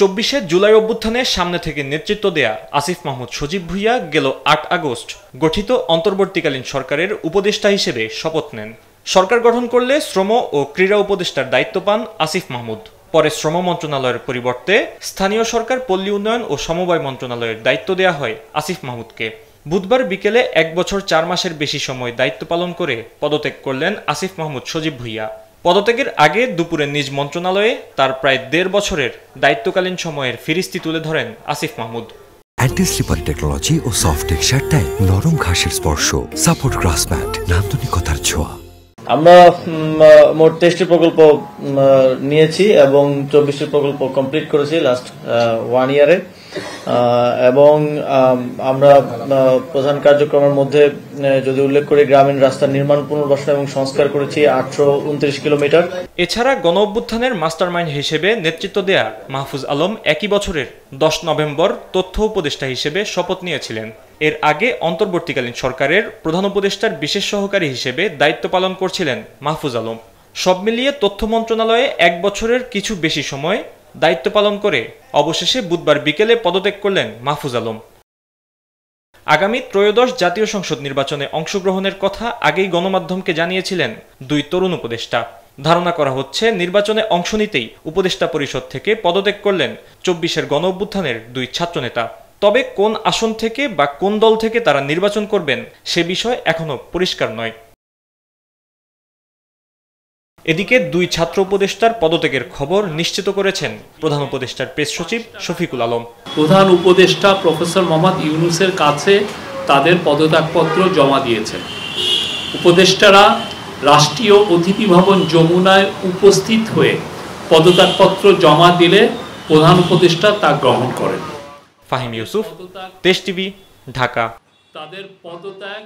২৪শে জুলাই অভ্যুত্থানের সামনে থেকে নেতৃত্ব দেয়া আসিফ মাহমুদ সজীব ভুঁইয়া গেল ৮ আগস্ট গঠিত অন্তর্বর্তীকালীন সরকারের উপদেষ্টা হিসেবে শপথ নেন। সরকার গঠন করলে শ্রম ও ক্রীড়া উপদেষ্টার দায়িত্ব পান আসিফ মাহমুদ। পরে শ্রম মন্ত্রণালয়ের পরিবর্তে স্থানীয় সরকার, পল্লী উন্নয়ন ও সমবায় মন্ত্রণালয়ের দায়িত্ব দেয়া হয় আসিফ মাহমুদকে। বুধবার বিকেলে ১ বছর ৪ মাসের বেশি সময় দায়িত্ব পালন করে পদত্যাগ করলেন আসিফ মাহমুদ সজীব ভুঁইয়া। পদত্যাগের আগে দুপুরে নিজ মন্ত্রণালয়ে তার প্রায় ১.৫ বছরের দায়িত্বকালীন সময়ের ফিরিস্তি তুলে ধরেন Asif Mahmud. Anti slipper technology ও সফট টেক্সচার টাইল, নরম ঘাসের স্পর্শ, সাপোর্ট গ্রাস ম্যাট, নান্দনিকতার ছোঁয়া। আমরা মোট ২৩টি প্রকল্প নিয়েছি এবং ২৪টি প্রকল্প কমপ্লিট করেছি লাস্ট 1 ইয়ারে। এবং আমরা প্রধান কার্যক্রমের মধ্যে যদি উল্লেখ করি, গ্রামীণ রাস্তার নির্মাণ, পুনর্বাসন এবং সংস্কার করেছি ৮২৯ কিলোমিটার। এছাড়া গণ অভ্যুত্থানের মাস্টারমাইন্ড হিসেবে নেতৃত্ব দেয়া মাহফুজ আলম একই বছরের ১০ নভেম্বর তথ্য উপদেষ্টা হিসেবে শপথ নিয়েছিলেন। এর আগে অন্তর্বর্তীকালীন সরকারের প্রধান উপদেষ্টার বিশেষ সহকারী হিসেবে দায়িত্ব পালন করছিলেন মাহফুজ আলম। সব মিলিয়ে তথ্য মন্ত্রণালয়ে ১ বছরের কিছু বেশি সময় দায়িত্ব পালন করে অবশেষে বুধবার বিকেলে পদত্যাগ করলেন মাহফুজ আলম। আগামী ত্রয়োদশ জাতীয় সংসদ নির্বাচনে অংশগ্রহণের কথা আগেই গণমাধ্যমকে জানিয়েছিলেন ২ তরুণ উপদেষ্টা। ধারণা করা হচ্ছে নির্বাচনে অংশ নিতেই উপদেষ্টা পরিষদ থেকে পদত্যাগ করলেন ২৪শের গণ অভ্যুত্থানের ২ ছাত্রনেতা। তবে কোন আসন থেকে বা কোন দল থেকে তারা নির্বাচন করবেন সে বিষয় এখনো পরিষ্কার নয়। এদিকে ২ ছাত্র উপদেষ্টার পদত্যাগের খবর নিশ্চিত করেছেন প্রধান উপদেষ্টার প্রেস সচিব শফিকুল আলম। প্রধান উপদেষ্টা প্রফেসর মোহাম্মদ ইউনূসের কাছে তাদের পদত্যাগপত্র জমা দিয়েছেন। উপদেষ্টারা রাষ্ট্রীয় অতিথি ভবন যমুনায় উপস্থিত হয়ে পদত্যাগপত্র জমা দিলে প্রধান উপদেষ্টা তা গ্রহণ করেন। ফাহিম ইউসুফ, দেশ টিভি, ঢাকা। তাদের পদত্যাগ